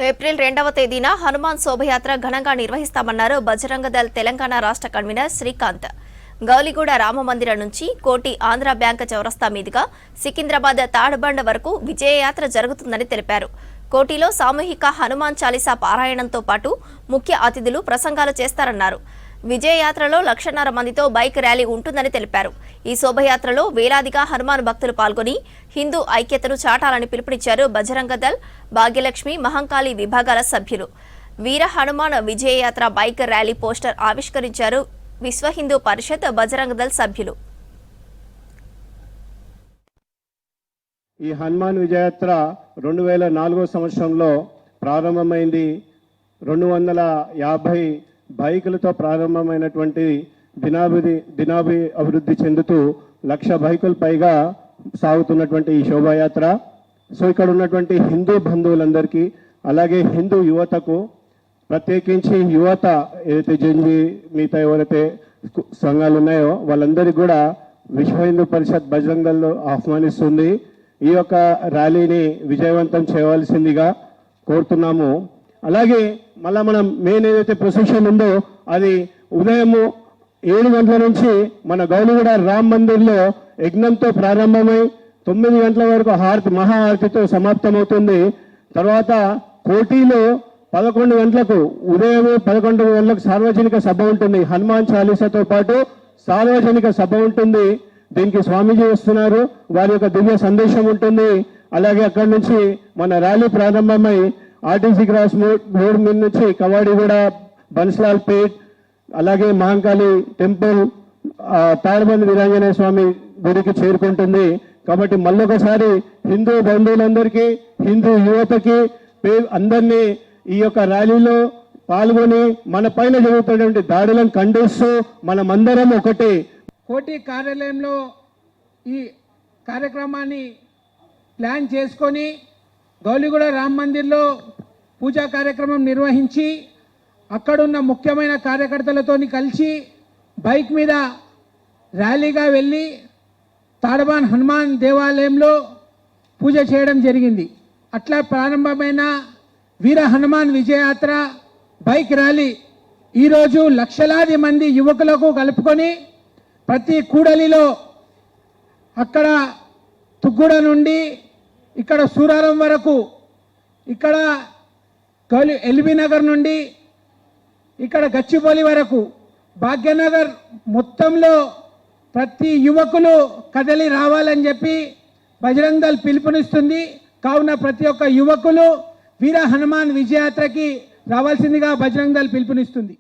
April 2వ తేదీన హనుమాన్ శోభయాత్ర ఘనంగా నిర్వహిస్తామన్నారు బజరంగ దళ్ తెలంగాణ రాష్ట్ర కన్వీనర్ శ్రీకాంత్. గౌలిగూడ రామమందిరం నుంచి కోటి ఆంధ్ర బ్యాంక్ చౌరస్తా మీదుగా సికింద్రాబాద్ తాడబండ వరకు విజయయాత్ర జరుగుతుందని తెలిపారు. కోటిలో సామూహిక హనుమాన్ చాలీసా పారాయణంతో పాటు ముఖ్య అతిథులు ప్రసంగాలు చేస్తారన్నారు. విజయయాత్రలో 1,50,000 మందితో బైక్ ర్యాలీ ఉంటుందని తెలిపారు. ఈ శోభయాత్రలో వేలాదిగా హనుమాన్ భక్తులు పాల్గొని హిందూ ఐక్యతను చాటాలని పిలుపునిచ్చారు బజరంగ దళ్, భాగ్యలక్ష్మి, మహంకాళి విభాగాల సభ్యులు. వీర హనుమాన్ విజయయాత్ర బైక్ ర్యాలీ పోస్టర్ ఆవిష్కరించారు విశ్వ హిందూ పరిషత్, బజరంగ దళ్ సభ్యులు. ఈ హనుమాన్ విజయయాత్ర 2004 సంవత్సరంలో ప్రారంభమైంది. 250 బైకులతో ప్రారంభమైనటువంటి దినాభి అభివృద్ధి చెందుతూ 1,00,000 బైకుల పైగా సాగుతున్నటువంటి ఈ శోభాయాత్ర. సో ఇక్కడ ఉన్నటువంటి హిందూ బంధువులందరికీ, అలాగే హిందూ యువతకు, ప్రత్యేకించి యువత ఏదైతే జంజి మిగతా ఎవరైతే సంఘాలు ఉన్నాయో వాళ్ళందరికీ కూడా విశ్వ హిందూ పరిషత్ బజరంగ దళ్ ఆహ్వానిస్తుంది. ఈ యొక్క ర్యాలీని విజయవంతం చేయవలసిందిగా కోరుతున్నాము. అలాగే మళ్ళా మనం మెయిన్ ఏదైతే ప్రొసెషన్ ఉందో అది ఉదయం 7 గంటల నుంచి మన గౌలిగూడ రామ్ మందిర్లో యజ్ఞంతో ప్రారంభమై 9 గంటల వరకు మహాఆరతితో సమాప్తమవుతుంది. తర్వాత కోటిలో 11 గంటలకు ఉదయం 11 గంటలకు సార్వజనిక సభ ఉంటుంది. హనుమాన్ చాలీసాతో పాటు సార్వజనిక సభ ఉంటుంది. దీనికి స్వామీజీ వస్తున్నారు, వారి యొక్క దివ్య సందేశం ఉంటుంది. అలాగే అక్కడి నుంచి మన ర్యాలీ ప్రారంభమై ఆర్టీసీ క్రాస్ రోడ్ మీద నుంచి కవాడిగూడ, బన్స్లాల్ పేట్, అలాగే మహంకాళి టెంపుల్, తాడబండి వీరాంజనేయ స్వామి గుడికి చేరుకుంటుంది. కాబట్టి మళ్ళొకసారి హిందూ బంధువులందరికీ, హిందూ యువతకి అందరినీ ఈ యొక్క ర్యాలీలో పాల్గొని మన పైన జరుగుతున్నటువంటి దాడులను ఖండిస్తూ మనమందరం ఒకటి. కోటి కార్యాలయంలో ఈ కార్యక్రమాన్ని ప్లాన్ చేసుకొని గౌలిగూడ రామ్ మందిర్లో పూజా కార్యక్రమం నిర్వహించి అక్కడున్న ముఖ్యమైన కార్యకర్తలతో కలిసి బైక్ మీద ర్యాలీగా వెళ్ళి తాడబాన్ హనుమాన్ దేవాలయంలో పూజ చేయడం జరిగింది. అట్లా ప్రారంభమైన వీర హనుమాన్ విజయయాత్ర బైక్ ర్యాలీ ఈరోజు లక్షలాది మంది యువకులకు కలుపుకొని ప్రతి కూడలిలో, అక్కడ తుగ్గూడ నుండి ఇక్కడ సూరారం వరకు, ఇక్కడ ఎల్బీ నగర్ నుండి ఇక్కడ గచ్చిబౌలి వరకు, భాగ్యనగర్ మొత్తంలో ప్రతి యువకులు కదలి రావాలని చెప్పి బజరంగ దళ్ పిలుపునిస్తుంది. కావున ప్రతి ఒక్క యువకులు వీర హనుమాన్ విజయయాత్రకి రావాల్సిందిగా బజరంగ దళ్ పిలుపునిస్తుంది.